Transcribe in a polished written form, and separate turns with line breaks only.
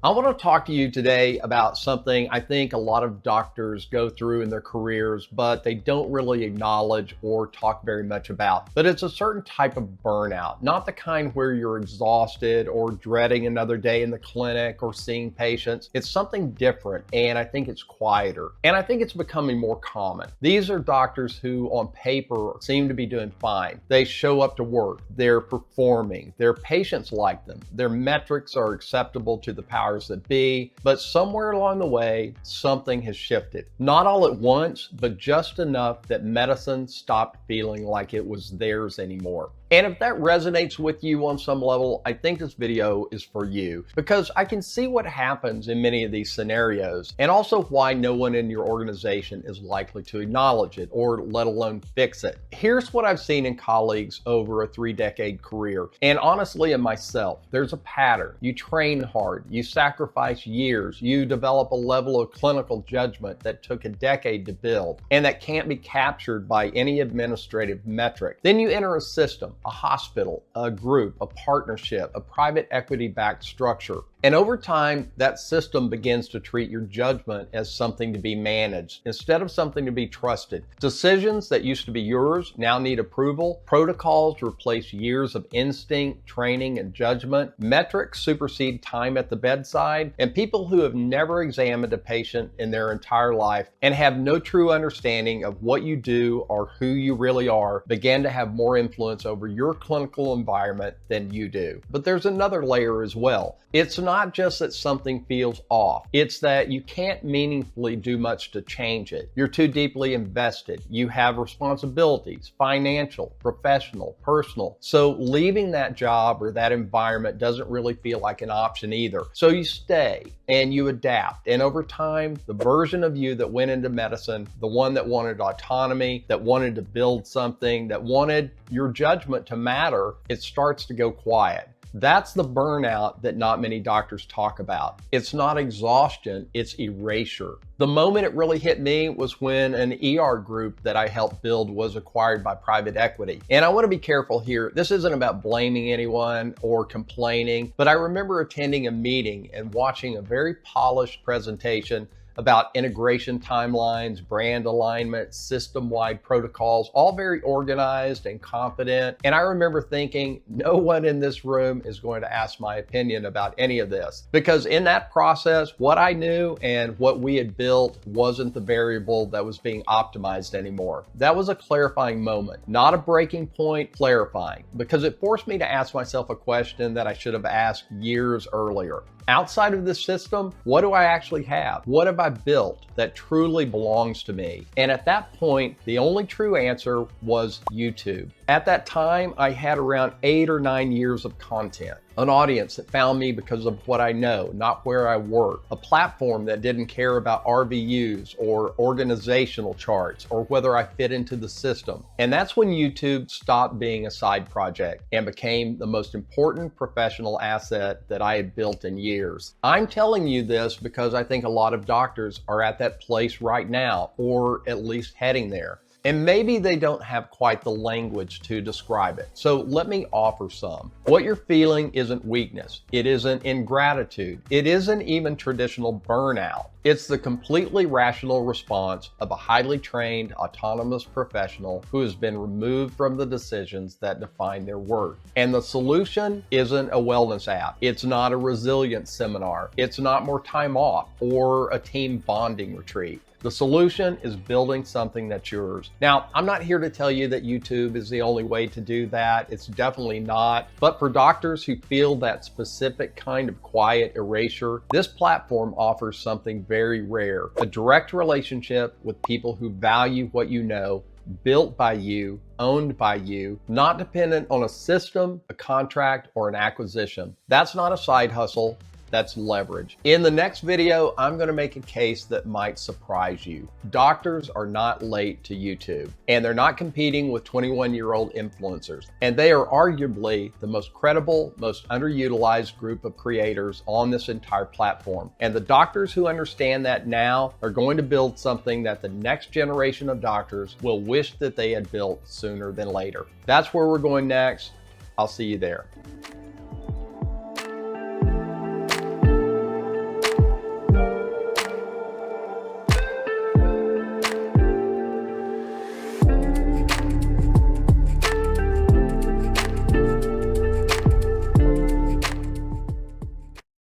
I want to talk to you today about something I think a lot of doctors go through in their careers, but they don't really acknowledge or talk very much about. But it's a certain type of burnout, not the kind where you're exhausted or dreading another day in the clinic or seeing patients. It's something different, and I think it's quieter. And I think it's becoming more common. These are doctors who, on paper, seem to be doing fine. They show up to work, they're performing, their patients like them, their metrics are acceptable to the powers that be, but somewhere along the way, something has shifted. Not all at once, but just enough that medicine stopped feeling like it was theirs anymore. And if that resonates with you on some level, I think this video is for you because I can see what happens in many of these scenarios and also why no one in your organization is likely to acknowledge it or let alone fix it. Here's what I've seen in colleagues over a 3-decade career. And honestly, in myself, there's a pattern. You train hard, you sacrifice years, you develop a level of clinical judgment that took a decade to build and that can't be captured by any administrative metric. Then you enter a system, a hospital, a group, a partnership, a private equity-backed structure. And over time, that system begins to treat your judgment as something to be managed instead of something to be trusted. Decisions that used to be yours now need approval. Protocols replace years of instinct, training, and judgment. Metrics supersede time at the bedside. And people who have never examined a patient in their entire life and have no true understanding of what you do or who you really are begin to have more influence over your clinical environment than you do. But there's another layer as well. It's not just that something feels off. It's that you can't meaningfully do much to change it. You're too deeply invested. You have responsibilities, financial, professional, personal. So leaving that job or that environment doesn't really feel like an option either. So you stay and you adapt. And over time, the version of you that went into medicine, the one that wanted autonomy, that wanted to build something, that wanted your judgment to matter, it starts to go quiet. That's the burnout that not many doctors talk about. It's not exhaustion, it's erasure. The moment it really hit me was when an ER group that I helped build was acquired by private equity. And I want to be careful here. This isn't about blaming anyone or complaining, but I remember attending a meeting and watching a very polished presentation about integration timelines, brand alignment, system-wide protocols, all very organized and competent. And I remember thinking, no one in this room is going to ask my opinion about any of this. Because in that process, what I knew and what we had built wasn't the variable that was being optimized anymore. That was a clarifying moment, not a breaking point, clarifying, because it forced me to ask myself a question that I should have asked years earlier. Outside of this system, what do I actually have? What have I built that truly belongs to me? And at that point, the only true answer was YouTube. At that time, I had around 8 or 9 years of content, an audience that found me because of what I know, not where I work, a platform that didn't care about RVUs or organizational charts or whether I fit into the system. And that's when YouTube stopped being a side project and became the most important professional asset that I had built in years. I'm telling you this because I think a lot of doctors are at that place right now, or at least heading there. And maybe they don't have quite the language to describe it. So let me offer some. What you're feeling isn't weakness. It isn't ingratitude. It isn't even traditional burnout. It's the completely rational response of a highly trained, autonomous professional who has been removed from the decisions that define their work. And the solution isn't a wellness app. It's not a resilience seminar. It's not more time off or a team bonding retreat. The solution is building something that's yours. Now, I'm not here to tell you that YouTube is the only way to do that. It's definitely not. But for doctors who feel that specific kind of quiet erasure, this platform offers something very rare, a direct relationship with people who value what you know, built by you, owned by you, not dependent on a system, a contract, or an acquisition. That's not a side hustle. That's leverage. In the next video, I'm going to make a case that might surprise you. Doctors are not late to YouTube, and they're not competing with 21-year-old influencers. And they are arguably the most credible, most underutilized group of creators on this entire platform. And the doctors who understand that now are going to build something that the next generation of doctors will wish that they had built sooner than later. That's where we're going next. I'll see you there.